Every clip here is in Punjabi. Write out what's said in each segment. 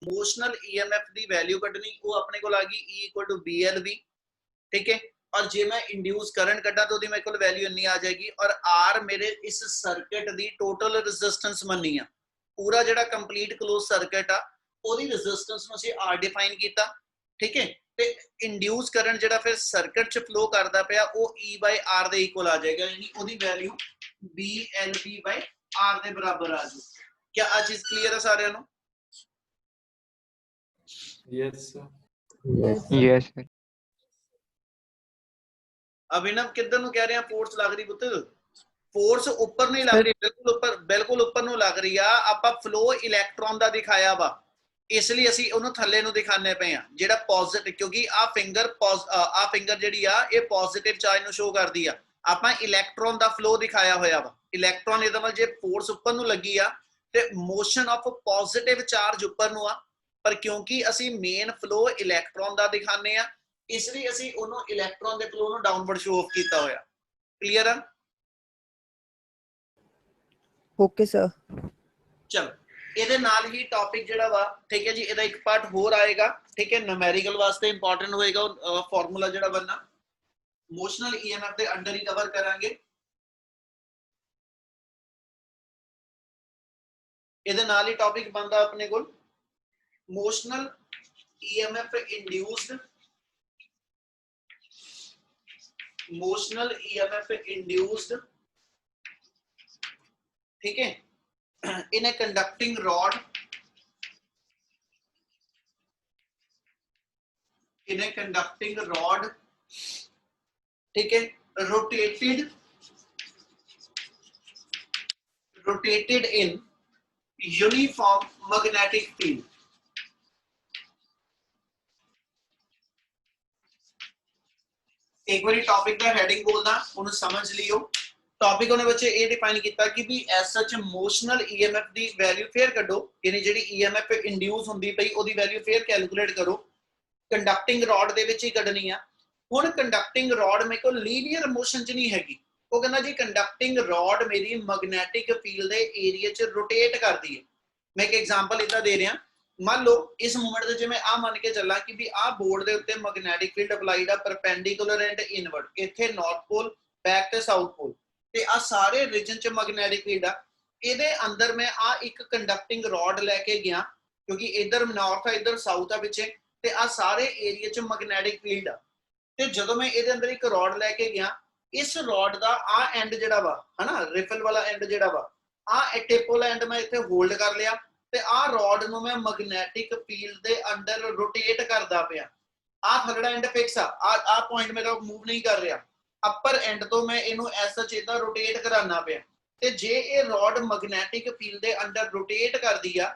मोशनल ईएमएफ की वैल्यू कटनी वो अपने को आ गई E इक्वल टू BLV, ठीक है। और जे मैं इंड्यूस करंट कटा तो मेरे को वैल्यू इन्नी आ जाएगी। और R मेरे इस सर्किट की टोटल रेजिस्टेंस बननी है, पूरा जो कंप्लीट क्लोज सर्किट आ ओदी रेजिस्टेंस ਨੂੰ ਅਸੀਂ R डिफाइन किया, ठीक है। ਤੇ इंड्यूस करंट ਜਿਹੜਾ फिर सर्किट च फ्लो करता ਪਿਆ ਉਹ E/R ਦੇ इक्वल आ जाएगा, यानी ਉਹਦੀ वैल्यू BLV/R ਦੇ बराबर आ जाए। क्या आ चीज क्लियर है साਰਿਆਂ ਨੂੰ? Yes sir. Yes sir. Abhinav किधर ਨੂੰ ਕਹਿ ਰਹੇ ਆ फोर्स लग रही पुੱਤ? फोर्स ऊपर नहीं लग रही, बिल्कुल ऊपर ਨੂੰ लग रही आ। ਆਪਾਂ फ्लो इलैक्ट्रॉन ਦਾ ਦਿਖਾਇਆ ਵਾ, इसलिए ਅਸੀਂ ਉਹਨੂੰ ਥੱਲੇ ਨੂੰ ਦਿਖਾਣੇ ਪਏ ਆ ਜਿਹੜਾ ਪੋਜ਼ਿਟਿਵ, ਕਿਉਂਕਿ ਆ ਫਿੰਗਰ ਜਿਹੜੀ ਆ ਇਹ ਪੋਜ਼ਿਟਿਵ ਚਾਰਜ ਨੂੰ ਸ਼ੋ ਕਰਦੀ ਆ। ਆਪਾਂ ਇਲੈਕਟ੍ਰੋਨ ਦਾ ਫਲੋ ਦਿਖਾਇਆ ਹੋਇਆ ਵਾ। ਇਲੈਕਟ੍ਰੋਨ ਇਹਦਾ ਮਤਲਬ ਜੇ ਫੋਰਸ ਉੱਪਰ ਨੂੰ ਲੱਗੀ ਆ ਤੇ ਮੋਸ਼ਨ ਆਫ ਪੋਜ਼ਿਟਿਵ ਚਾਰਜ ਉੱਪਰ ਨੂੰ ਆ, ਪਰ ਕਿਉਂਕਿ ਅਸੀਂ ਮੇਨ ਫਲੋ ਇਲੈਕਟ੍ਰੋਨ ਦਾ ਦਿਖਾਣੇ ਆ ਇਸ ਲਈ ਅਸੀਂ ਉਹਨੂੰ ਇਲੈਕਟ੍ਰੋਨ ਦੇ ਫਲੋ ਨੂੰ ਡਾਊਨਵਰਡ ਸ਼ੋ ਆਫ ਕੀਤਾ ਹੋਇਆ। ਕਲੀਅਰ ਆ? Okay sir. चलो ਇਹਦੇ ਨਾਲ ਹੀ ਟੌਪਿਕ ਜਿਹੜਾ ਵਾ, ਠੀਕ ਹੈ ਜੀ, ਇਹਦਾ ਇੱਕ ਪਾਰਟ ਹੋਰ ਆਏਗਾ, ਠੀਕ ਹੈ, ਨੂਮੈਰੀਕਲ ਵਾਸਤੇ ਇੰਪੋਰਟੈਂਟ ਹੋਏਗਾ ਫਾਰਮੂਲਾ ਜਿਹੜਾ ਬਣਨਾ ਮੋਸ਼ਨਲ ਈਐਮਐਫ ਦੇ ਅੰਡਰ ਹੀ ਕਵਰ ਕਰਾਂਗੇ। ਇਹਦੇ ਨਾਲ ਹੀ ਟੌਪਿਕ ਬਣਦਾ ਆਪਣੇ ਕੋਲ motional EMF induced, motional EMF induced, ठीक है, in a conducting rod, in a conducting rod, ठीक है, rotated in uniform magnetic field। एक बार टॉपिक का हेडिंग बोलना उन्हें समझ लियो। टॉपिक उन्हें बच्चे ये डिफाइन किया कि भी एज सच मोशनल ईएमएफ दी वैल्यू फेयर कढो, यानी जेडी ईएमएफ इंड्यूस हुंदी पई ओदी वैल्यू फेयर कैलकुलेट करो। कंडक्टिंग रॉड दे विच ही कढनी आ। हुण कंडक्टिंग रॉड मेरे को लीनियर मोशन च नहीं हैगी, वो कहना जी कंडक्टिंग रॉड मेरी मैग्नेटिक फील्ड दे एरिया च रोटेट करदी है। मैं एक एग्जांपल इदा दे रहा, मान लो इस मोमेंट से जिवें आ मान के चला कि भी आ बोर्ड के उत्ते मैग्नेटिक फील्ड अप्लाइड आ परपेंडिकुलर एंड इनवर्ड, इत्थे नॉर्थ पोल बैक ते साउथ पोल ते आ सारे रीजन च मैग्नेटिक फील्ड आ। इहदे अंदर मैं आ एक कंडक्टिंग रॉड लैके गया क्योंकि इधर नॉर्थ आ इधर साउथ आ पिछे ते आ सारे एरिया च मैग्नेटिक फील्ड आ। ते जदों मैं इहदे अंदर एक रॉड लैके गया, इस रॉड दा आ एंड जिहड़ा वा है ना, रिफल वाला एंड जिहड़ा वा आ टिप वाला एंड मैं इत्थे होल्ड कर लिया ते आ रॉड नु मैं मैग्नेटिक फील्ड दे अंडर रोटेट करदा पिया। आ थर्ड एंड फिक्स आ पॉइंट मेरा मूव नहीं कर रहा, अपर एंड तो मैं इनु ऐसा चेता रोटेट कराना पिया। ते जे ये रॉड मैग्नेटिक फील्ड दे अंडर रोटेट कर दिया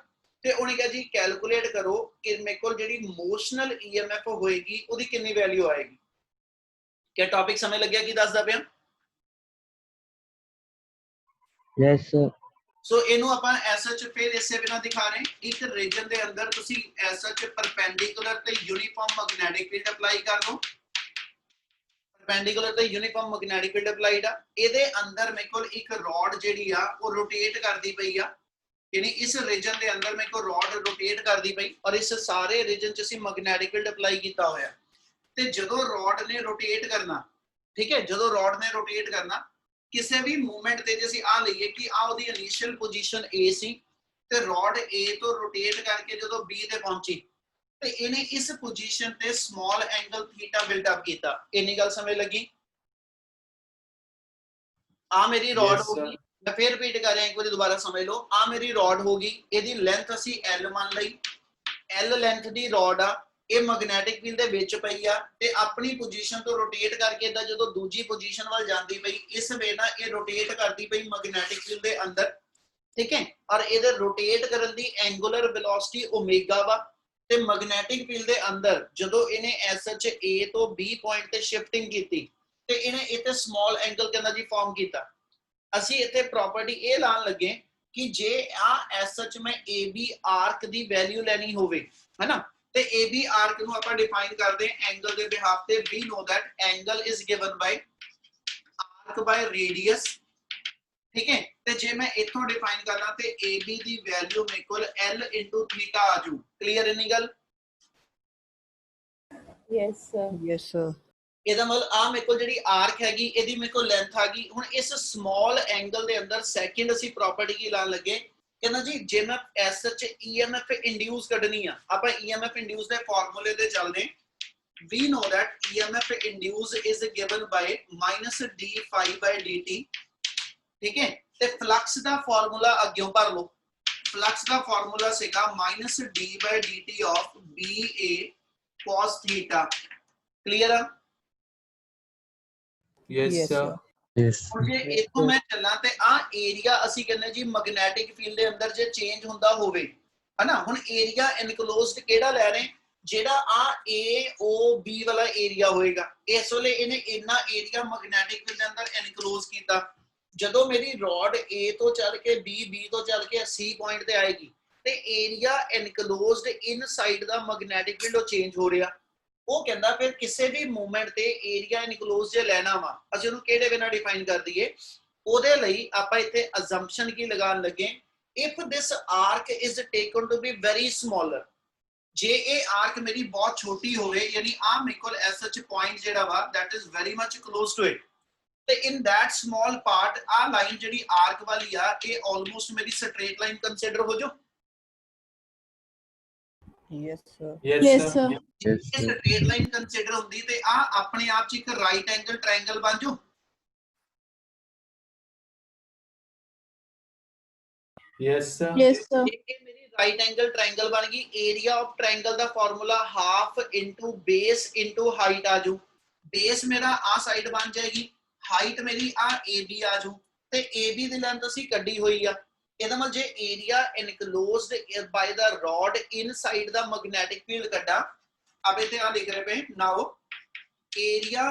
ते उन्हें कहा जी कैलकुलेट करो कि मेरे को जेडी मोशनल ईएमएफ होएगी ओदी कितनी वैल्यू आएगी। क्या टॉपिक समझ लग गया कि दसदा पिया? Yes sir. सो इनू ਆਪਾਂ ਐਸਐਚ ਫਿਰ ਇਸੇ ਬਿਨਾ ਦਿਖਾ ਰਹੇ ਇੱਕ ਰੀਜਨ ਦੇ ਅੰਦਰ ਤੁਸੀਂ ਐਸਐਚ ਪਰਪੈਂਡੀਕੂਲਰ ਤੇ ਯੂਨੀਫਾਰਮ ਮੈਗਨੈਟਿਕ ਫੀਲਡ ਅਪਲਾਈ ਕਰ ਦੋ। ਪਰਪੈਂਡੀਕੂਲਰ ਤੇ ਯੂਨੀਫਾਰਮ ਮੈਗਨੈਟਿਕ ਫੀਲਡ ਅਪਲਾਈਡ ਆ, ਇਹਦੇ ਅੰਦਰ ਮੇਰੇ ਕੋਲ ਇੱਕ ਰॉड ਜਿਹੜੀ ਆ ਉਹ ਰੋਟੇਟ ਕਰਦੀ ਪਈ ਆ, ਯਾਨੀ ਇਸ ਰੀਜਨ ਦੇ ਅੰਦਰ ਮੇਰੇ ਕੋਲ ਰॉड ਰੋਟੇਟ ਕਰਦੀ ਪਈ ਔਰ ਇਸ ਸਾਰੇ ਰੀਜਨ ਚ ਅਸੀਂ ਮੈਗਨੈਟਿਕ ਫੀਲਡ ਅਪਲਾਈ ਕੀਤਾ ਹੋਇਆ। ਤੇ ਜਦੋਂ ਰॉड ਨੇ ਰੋਟੇਟ ਕਰਨਾ, ਠੀਕ ਹੈ, ਜਦੋਂ ਰॉड ਨੇ ਰੋਟੇਟ ਕਰਨਾ किसी भी मूवमेंट ते जे आ लईए कि आ ओदी इनिशियल पोजीशन ए सी ते रॉड ए तो रोटेट करके जदों बी ते पहुंची ते इन्हें इस पोजीशन ते small angle theta build up कीता। इन्नी गल समझ लगी? आ मेरी रॉड होगी, मैं फिर रिपीट कर रहा एक बार दोबारा समझ लो। आ मेरी रॉड होगी, इहदी लेंथ असी L मान लई, L लेंथ दी रॉड आ, ये मैग्नेटिक फील्ड दे विच पई आ ते अपनी पोजीशन तो रोटेट करके इदा जदों दूजी पोजीशन वाल जांदी पई इस वे ना ये रोटेट करदी पई मैग्नेटिक फील्ड दे अंदर, ठीक है। और इहदे रोटेट करन दी एंगुलर वेलोसिटी ओमेगा वा ते मैग्नेटिक फील्ड दे अंदर जदों इहने एसएच ए तो बी पॉइंट ते शिफ्टिंग कीती ते इहने इथे स्मॉल एंगल कहंदा जी फॉर्म कीता। ਅਸੀਂ ਇੱਥੇ ਪ੍ਰੋਪਰਟੀ ਇਹ ਲਾਣ ਲੱਗੇ ਕਿ ਜੇ ਆ ਐਸਐਚ ਮੈਂ AB ਆਰਕ ਦੀ ਵੈਲਿਊ ਲੈਣੀ ਹੋਵੇ, ਹੈ ਨਾ, ਤੇ AB arc ਨੂੰ ਆਪਾਂ ਡਿਫਾਈਨ ਕਰਦੇ ਹਾਂ ਐਂਗਲ ਦੇ ਬਿਹਾਫ ਤੇ। we know that angle is given by arc by radius ठीक है। ਤੇ ਜੇ ਮੈਂ ਇੱਥੋਂ ਡਿਫਾਈਨ ਕਰਾਂ ਤੇ AB ਦੀ ਵੈਲਿਊ ਮੇਰੇ ਕੋਲ L into θ ਆ ਜੂ। ਕਲੀਅਰ ਇਨੀ ਗੱਲ? Yes, sir. Yes, sir. ਇਹਦਾ ਮਤਲਬ ਆ ਮੇਰੇ ਕੋਲ ਜਿਹੜੀ ਆਰਕ ਹੈਗੀ ਇਹਦੀ ਮੇਰੇ ਕੋਲ ਲੈਂਥ ਆ ਗਈ। ਹੁਣ ਇਸ ਸਮਾਲ ਐਂਗਲ ਦੇ ਅੰਦਰ ਸੈਕਿੰਡ ਅਸੀਂ ਪ੍ਰੋਪਰਟੀ ਕੀ ਲਾਣ ਲੱਗੇ, ਕਹਿੰਦਾ ਜੀ ਜੇ ਮੈਂ ਐਸ ਚ EMF ਇੰਡਿਊਸ ਕੱਢਣੀ ਆ, ਆਪਾਂ EMF ਇੰਡਿਊਸ ਦੇ ਫਾਰਮੂਲੇ ਤੇ ਚੱਲਦੇ। We know that EMF induced is given by minus d phi by dt, ठीक है। ਤੇ ਫਲਕਸ ਦਾ ਫਾਰਮੂਲਾ ਅੱਗੇ ਭਰ ਲਓ। ਫਲਕਸ ਦਾ ਫਾਰਮੂਲਾ ਸੀਗਾ minus d by dt of BA cos theta। Clear ਆ? Yes, Yes, sir. sir. Yes. ਹੁਣ ਜੇ ਇਥੋਂ ਮੈਂ ਚੱਲਾਂ ਤੇ ਆ ਏਰੀਆ ਅਸੀਂ ਕਹਿੰਦੇ ਜੀ ਮੈਗਨੈਟਿਕ ਫੀਲਡ ਦੇ ਅੰਦਰ ਜੇ ਚੇਂਜ ਹੁੰਦਾ ਹੋਵੇ, ਹਨਾ। ਹੁਣ ਏਰੀਆ ਇਨਕਲੋਜ਼ਡ ਕਿਹੜਾ ਲੈ ਰਹੇ, ਜਿਹੜਾ ਆ AOB ਵਾਲਾ ਏਰੀਆ ਹੋਏਗਾ। ਇਸ ਵੇਲੇ ਇਹਨੇ ਇੰਨਾ ਏਰੀਆ ਮੈਗਨੈਟਿਕ ਫੀਲਡ ਦੇ ਅੰਦਰ ਇਨਕਲੋਜ਼ ਕੀਤਾ। ਜਦੋਂ ਮੇਰੀ ਰੋਡ A ਤੋਂ ਚੱਲ ਕੇ B ਤੋਂ ਚੱਲ ਕੇ C ਪੁਆਇੰਟ ਤੇ ਆਏਗੀ ਤੇ ਏਰੀਆ ਇਨਕਲੋਜ਼ਡ ਇਨਸਾਈਡ ਦਾ ਮੈਗਨੈਟਿਕ ਫੀਲਡ ਉਹ ਚੇਂਜ ਹੋ ਰਿਹਾ। ਉਹ ਕਹਿੰਦਾ ਫਿਰ ਕਿਸੇ ਵੀ ਮੂਵਮੈਂਟ ਤੇ ਏਰੀਆ ਇਨਕਲੋਜ਼ ਜੇ ਲੈਣਾ ਵਾ, ਅਸੀਂ ਉਹਨੂੰ ਕਿਹੜੇ ਵੇ ਨਾਲ ਡਿਫਾਈਨ ਕਰ ਦਈਏ। ਉਹਦੇ ਲਈ ਆਪਾਂ ਇੱਥੇ ਅਜ਼ੰਪਸ਼ਨ ਕੀ ਲਗਾਉਣ ਲੱਗੇ, if this arc is taken to be very smaller, ਜੇ ਇਹ ਆਰਕ ਮੇਰੀ ਬਹੁਤ ਛੋਟੀ ਹੋਵੇ, ਯਾਨੀ ਆ ਮੇਰੇ ਕੋਲ ਐਸ ਸੱਚ ਪੁਆਇੰਟ ਜਿਹੜਾ ਵਾ that is very much close to it, ਤੇ in that small part ਆ ਲਾਈਨ ਜਿਹੜੀ ਆਰਕ ਵਾਲੀ ਆ ਇਹ ਆਲਮੋਸਟ ਮੇਰੀ ਸਟ੍ਰੇਟ ਲਾਈਨ ਕੰਸੀਡਰ ਹੋ ਜੋ। Yes, sir. Yes, Yes, sir. sir. Yes, ਇਹ sir. ਸਟ੍ਰੇਟ ਲਾਈਨ ਕੰਸੀਡਰ ਹੁੰਦੀ ਤੇ ਆ ਆਪਣੇ ਆਪ ਚ ਇੱਕ ਰਾਈਟ ਐਂਗਲ ਟ੍ਰਾਇੰਗਲ ਬਣ ਜੋ। Yes, sir. Yes, sir. ਇਹ ਮੇਰੀ ਰਾਈਟ ਐਂਗਲ ਟ੍ਰਾਇੰਗਲ ਬਣ ਗਈ। Area of triangle the formula half into base into height ਆ ਜੂ। ਬੇਸ ਮੇਰਾ ਆ ਸਾਈਡ ਬਣ ਜਾਏਗੀ, ਹਾਈਟ ਮੇਰੀ ਆ AB ਆ ਜੂ, ਤੇ AB ਦੀ ਲੈਂਥ ਅਸੀਂ ਕੱਢੀ ਹੋਈ ਆ। ਇਹਦਾ ਮਤਲਬ ਜੇ ਏਰੀਆ ਇਨਕਲੋਜ਼ਡ ਬਾਈ ਦਾ ਰੋਡ ਇਨਸਾਈਡ ਦਾ ਮੈਗਨੈਟਿਕ ਫੀਲਡ ਕੱਢਾ, अब इथे आ लिख रहे पे now area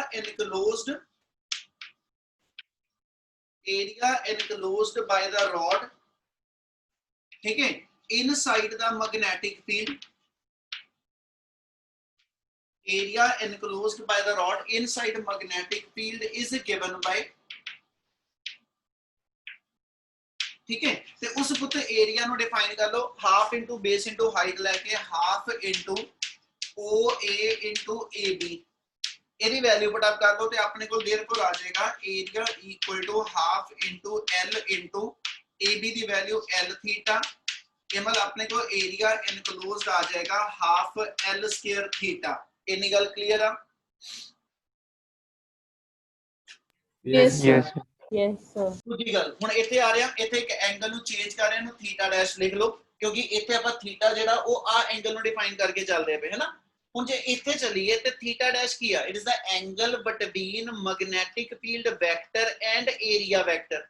enclosed by the rod, ठीक है, inside the magnetic field, area enclosed by the rod inside magnetic field is given by, ठीक है। ਤੇ ਉਸ ਪੁੱਤ ਏਰੀਆ ਨੂੰ ਡਿਫਾਈਨ ਕਰ ਲਓ, half into base into height ਲੈ ਕੇ half into OA into AB, ਇਹਦੀ ਵੈਲਿਊ ਪੁੱਟ ਅਪ ਕਰ ਲਓ ਤੇ ਆਪਣੇ ਕੋਲ देयरफॉर ਆ ਜਾਏਗਾ area equal to half into L into AB ਦੀ ਵੈਲਿਊ L ਥੀਟਾ। ਇਹ ਮਤਲਬ ਆਪਣੇ ਕੋਲ ਏਰੀਆ ਇਨਕਲੋਜ਼ਡ ਆ ਜਾਏਗਾ ਹਾਫ L ਸਕੁਅਰ ਥੀਟਾ। ਇੰਨੀ ਗੱਲ ਕਲੀਅਰ ਆ? Yes, sir. Yes, sir. Yes, sir. ਦੂਜੀ ਗੱਲ ਹੁਣ ਇੱਥੇ ਆ ਰਿਹਾ, ਇੱਥੇ ਇੱਕ ਐਂਗਲ ਨੂੰ ਚੇਂਜ ਕਰ ਰਹੇ ਨੂੰ ਥੀਟਾ ਡੈਸ਼ ਲਿਖ ਲਓ, ਕਿਉਂਕਿ ਇੱਥੇ ਆਪਾਂ ਥੀਟਾ ਜਿਹੜਾ ਉਹ ਆ ਐਂਗਲ ਨੂੰ ਡਿਫਾਈਨ ਕਰਕੇ ਚੱਲ ਰਹੇ ਪਏ ਹੈ ਨਾ। ਹੁਣ ਜੇ ਇੱਥੇ ਚੱਲੀਏ ਤੇ ਥੀਟਾ ਡੈਸ਼ ਕੀ ਆ? It is the angle between magnetic field vector and area vector.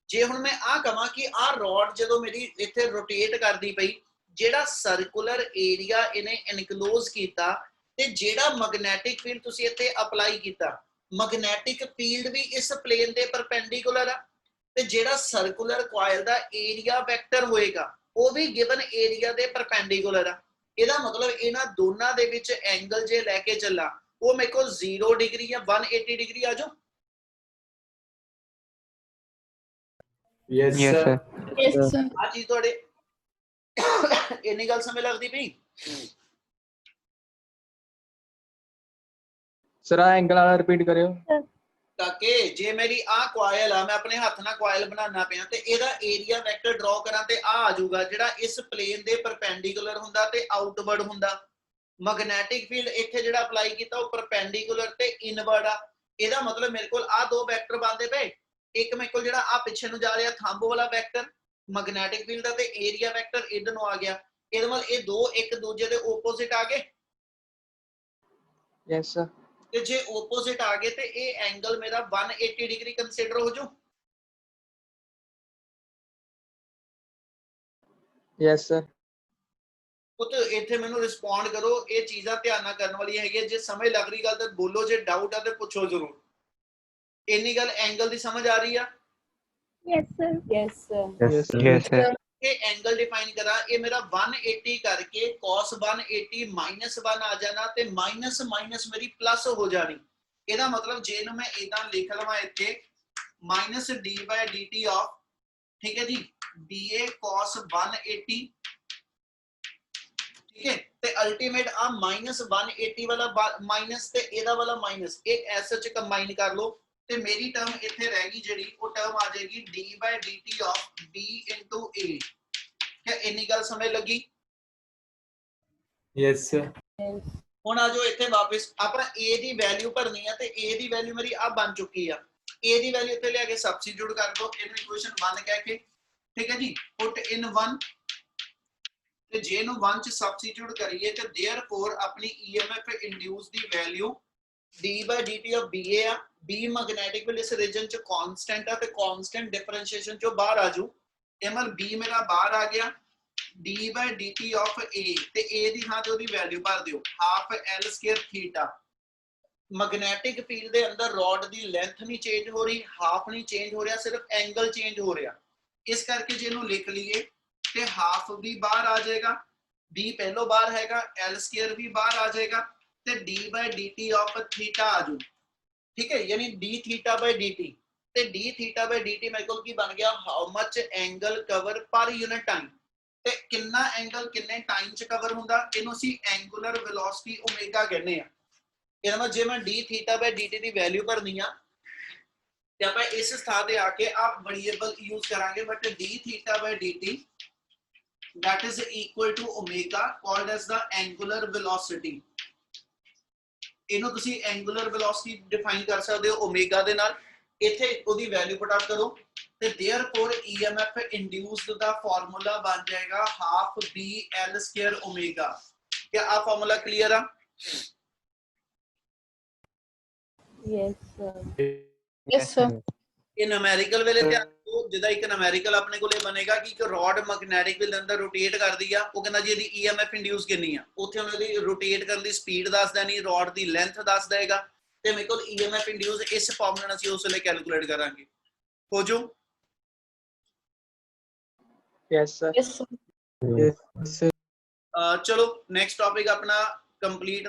ਜੇ ਹੁਣ ਮੈਂ ਆ ਕਹਾਂ ਕਿ ਆ ਰੋਡ ਜਦੋਂ ਮੇਰੀ ਇੱਥੇ ਰੋਟੇਟ ਕਰਦੀ ਪਈ, ਜਿਹੜਾ ਸਰਕੂਲਰ ਏਰੀਆ ਇਹਨੇ ਇਨਕਲੋਜ਼ ਕੀਤਾ ਤੇ ਜਿਹੜਾ ਮੈਗਨੈਟਿਕ ਫੀਲਡ ਤੁਸੀਂ ਇੱਥੇ ਅਪਲਾਈ ਕੀਤਾ, ਮੈਗਨੈਟਿਕ ਫੀਲਡ ਵੀ ਇਸ ਪਲੇਨ ਦੇ ਪਰਪੈਂਡੀਕੂਲਰ ਆ, ਤੇ ਜਿਹੜਾ ਸਰਕੂਲਰ ਕੁਆਇਲ ਦਾ ਏਰੀਆ ਵੈਕਟਰ ਹੋਏਗਾ ਉਹ ਵੀ ਗਿਵਨ ਏਰੀਆ ਦੇ ਪਰਪੈਂਡੀਕੂਲਰ ਆ। ਇਹਦਾ ਮਤਲਬ ਇਹਨਾਂ ਦੋਨਾਂ ਦੇ ਵਿੱਚ ਐਂਗਲ ਜੇ ਲੈ ਕੇ ਚੱਲਾਂ ਉਹ ਮੇਰੇ ਕੋਲ 0 ਡਿਗਰੀ ਜਾਂ 180 ਡਿਗਰੀ ਆ ਜਾਓ। Yes, Yes, sir. sir. Yes, sir. ਆ ਚੀਜ਼ ਤੁਹਾਡੇ ਇੰਨੀ ਗੱਲ ਸਮਝ ਲੱਗਦੀ ਪਈ? Sir, आ एंगल वाला रिपीट करियो। ताकि जे मेरी आ कॉइल आ, मैं अपने हाथ नाल कॉइल बनाना पिया ते एदा एरिया वेक्टर ड्रॉ करा ते आ जाऊगा जेड़ा इस प्लेन दे परपेंडिकुलर हुंदा ते आउटवर्ड हुंदा। मैग्नेटिक फील्ड इत्थे जेड़ा अप्लाई कीता वो परपेंडिकुलर ते इनवर्ड आ। एदा मतलब मेरे कोल आ दो वेक्टर बनदे पे, एक मेरे कोल जेड़ा आ पिछे नु जा रहा थंब वाला वेक्टर मैग्नेटिक फील्ड दा ते एरिया वेक्टर इधर नु आ गया। एदा मतलब ये दो एक दूजे दे ओपोजिट आ गए। Yes, sir. ਤੇ ਜੇ ਆਪੋਜ਼ਿਟ ਆ ਗਏ ਤੇ ਇਹ ਐਂਗਲ ਮੇਰਾ 180 ਡਿਗਰੀ ਕੰਸੀਡਰ ਹੋ ਜਾਊ। Yes, sir. ਪੁੱਤ ਇੱਥੇ ਮੈਨੂੰ ਰਿਸਪੌਂਡ ਕਰੋ, ਇਹ ਚੀਜ਼ਾਂ ਧਿਆਨ ਨਾਲ ਕਰਨ ਵਾਲੀਆਂ ਹੈਗੀਆਂ। ਜੇ ਸਮਝ ਲੱਗ ਰਹੀ ਗੱਲ ਤਾਂ ਬੋਲੋ, ਜੇ ਡਾਊਟ ਆ ਤੇ ਪੁੱਛੋ ਜ਼ਰੂਰ। ਇੰਨੀ ਗੱਲ ਐਂਗਲ ਦੀ ਸਮਝ ਆ ਰਹੀ ਆ? Yes, sir. Yes, sir. Yes, sir. Yes, sir. ਇਹ ਐਂਗਲ ਡਿਫਾਈਨ ਕਰਾਂ, ਇਹ ਮੇਰਾ 180 ਕਰਕੇ cos 180 -1 ਆ ਜਾਣਾ ਤੇ ਮਾਈਨਸ ਮਾਈਨਸ ਮੇਰੀ ਪਲੱਸ ਹੋ ਜਾਣੀ। ਇਹਦਾ ਮਤਲਬ ਜੇ ਨੂੰ ਮੈਂ ਇਦਾਂ ਲਿਖ ਲਵਾਂ ਇੱਥੇ -d/dt ਆਫ ठीक है जी, DA cos 180, ठीक है, ते अल्टीमेट आ -180 वाला माइनस ते एदा वाला माइनस एक ऐसे च कंबाइन कर लो ते मेरी टर्म इथे रहेगी जेडी वो टर्म आ जाएगी d/dt of b into a। क्या इन्नी गल समझ लगी? Yes, sir. Yes. ਹੁਣ ਆ ਜਾਓ ਇੱਥੇ ਵਾਪਸ ਆਪਣਾ a ਦੀ ਵੈਲਿਊ ਭਰਨੀ ਆ ਤੇ a ਦੀ ਵੈਲਿਊ ਮੇਰੀ ਆ ਬਣ ਚੁੱਕੀ ਆ। a ਦੀ ਵੈਲਿਊ ਇੱਥੇ ਲਿਆ ਕੇ ਸਬਸਟੀਟਿਊਟ ਕਰ ਦੋ ਇਹਨੂੰ ਇਕੁਏਸ਼ਨ 1 ਕਹਿ ਕੇ, ਠੀਕ ਹੈ ਜੀ, ਪੁੱਟ ਇਨ 1 ਤੇ ਜੇ ਨੂੰ 1 ਚ ਸਬਸਟੀਟਿਊਟ ਕਰੀਏ ਤੇ देयरफॉर ਆਪਣੀ EMF induce the value d/dt of BA ਆ। B ਮੈਗਨੈਟਿਕ ਫੀਲਡ ਇਸ ਰੀਜਨ ਚ ਕਾਂਸਟੈਂਟ ਆ ਤੇ ਕਾਂਸਟੈਂਟ ਡਿਫਰੈਂਸ਼ੀਏਸ਼ਨ ਚੋਂ ਬਾਹਰ ਆ ਜਾਊ। ਇਹ ਮਤਲਬ B ਮੇਰਾ ਬਾਹਰ ਆ ਗਿਆ, d/dt ਆਫ A ਤੇ A ਦੀ ਥਾਂ ਤੇ ਉਹਦੀ ਵੈਲਿਊ ਭਰ ਦਿਓ half L square theta. Magnetic field ਦੇ ਅੰਦਰ ਰੋਡ ਦੀ ਲੈਂਥ ਨਹੀਂ ਚੇਂਜ ਹੋ ਰਹੀ, ਹਾਫ ਨਹੀਂ ਚੇਂਜ ਹੋ ਰਿਹਾ, ਸਿਰਫ ਐਂਗਲ ਚੇਂਜ ਹੋ ਰਿਹਾ। ਇਸ ਕਰਕੇ ਜੇ ਇਹਨੂੰ ਲਿਖ ਲਈਏ ਤੇ ਹਾਫ ਵੀ ਬਾਹਰ ਆ ਜਾਏਗਾ, b ਪਹਿਲੋਂ ਬਾਹਰ ਹੈਗਾ, L ਸਕੁਅਰ ਵੀ ਬਾਹਰ ਆ ਜਾਏਗਾ ਤੇ d/dt ਆਫ ਥੀਟਾ ਆ ਜਾਊ। ਠੀਕ ਹੈ, ਯਾਨੀ d θ/dt ਤੇ d θ/dt ਮੇਰੇ ਕੋਲ ਕੀ ਬਣ ਗਿਆ, ਹਾਊ ਮਚ ਐਂਗਲ ਕਵਰ ਪਰ ਯੂਨਿਟ ਟਾਈਮ। ਤੇ ਕਿੰਨਾ ਐਂਗਲ ਕਿੰਨੇ ਟਾਈਮ ਚ ਕਵਰ ਹੁੰਦਾ, ਇਹਨੂੰ ਅਸੀਂ ਐਂਗੂਲਰ ਵੈਲੋਸਿਟੀ ਓਮੇਗਾ ਕਹਿੰਦੇ ਆ। ਇਹਦਾ ਮਤਲਬ ਜੇ ਮੈਂ d θ/dt ਦੀ ਵੈਲਿਊ ਭਰਨੀ ਆ ਤੇ ਆਪਾਂ ਇਸ ਸਥਾਨ ਤੇ ਆ ਕੇ ਆ ਵੇਰੀਏਬਲ ਯੂਜ਼ ਕਰਾਂਗੇ, but d θ/dt that is equal to omega called as the angular velocity। ਇਹਨੂੰ ਤੁਸੀਂ ਐਂਗੂਲਰ ਵੈਲੋਸਿਟੀ ਡਿਫਾਈਨ ਕਰ ਸਕਦੇ ਹੋ ਓਮੇਗਾ ਦੇ ਨਾਲ। ਇੱਥੇ ਉਹਦੀ ਵੈਲਿਊ ਪੁੱਟ ਅਪ ਕਰੋ ਤੇ देयरफॉर EMF इंड्यूस्ड ਦਾ ਫਾਰਮੂਲਾ ਬਣ ਜਾਏਗਾ ਹਾਫ BL ਸਕੁਅਰ ਓਮੇਗਾ। क्या ਆ ਫਾਰਮੂਲਾ ਕਲੀਅਰ ਆ? Yes, sir. Yes, sir. ਇਹ ਨੂਮੈਰੀਕਲ ਵੇਲੇ ਧਿਆਨ ਦਿਓ, ਜਿਹਦਾ ਇੱਕ ਨੂਮੈਰੀਕਲ ਆਪਣੇ ਕੋਲੇ ਬਣੇਗਾ ਕਿ ਇੱਕ ਰੋਡ ਮੈਗਨੈਟਿਕ ਫੀਲਡ ਦੇ ਅੰਦਰ ਰੋਟੇਟ ਕਰਦੀ ਆ, ਉਹ ਕਹਿੰਦਾ ਜੀ ਇਹਦੀ EMF ਇੰਡਿਊਸ ਕਿੰਨੀ ਆ, ਉੱਥੇ ਉਹਨੇ ਇਹਦੀ ਰੋਟੇਟ ਕਰਨ ਦੀ ਸਪੀਡ ਦੱਸਦਾ ਨਹੀਂ, ਰੋਡ ਦੀ ਲੈਂਥ ਦੱਸ ਦੇਗਾ ਤੇ ਮੇਰੇ ਕੋਲ EMF ਇੰਡਿਊਸ ਇਸ ਫਾਰਮੂਲੇ ਨਾਲ ਅਸੀਂ ਉਸ ਵੇਲੇ ਕੈਲਕੂਲੇਟ ਕਰਾਂਗੇ। ਹੋ ਜੂ? Yes, sir. Yes, sir. Yes, sir. ਚਲੋ ਨੈਕਸਟ ਟੌਪਿਕ ਆਪਣਾ ਕੰਪਲੀਟ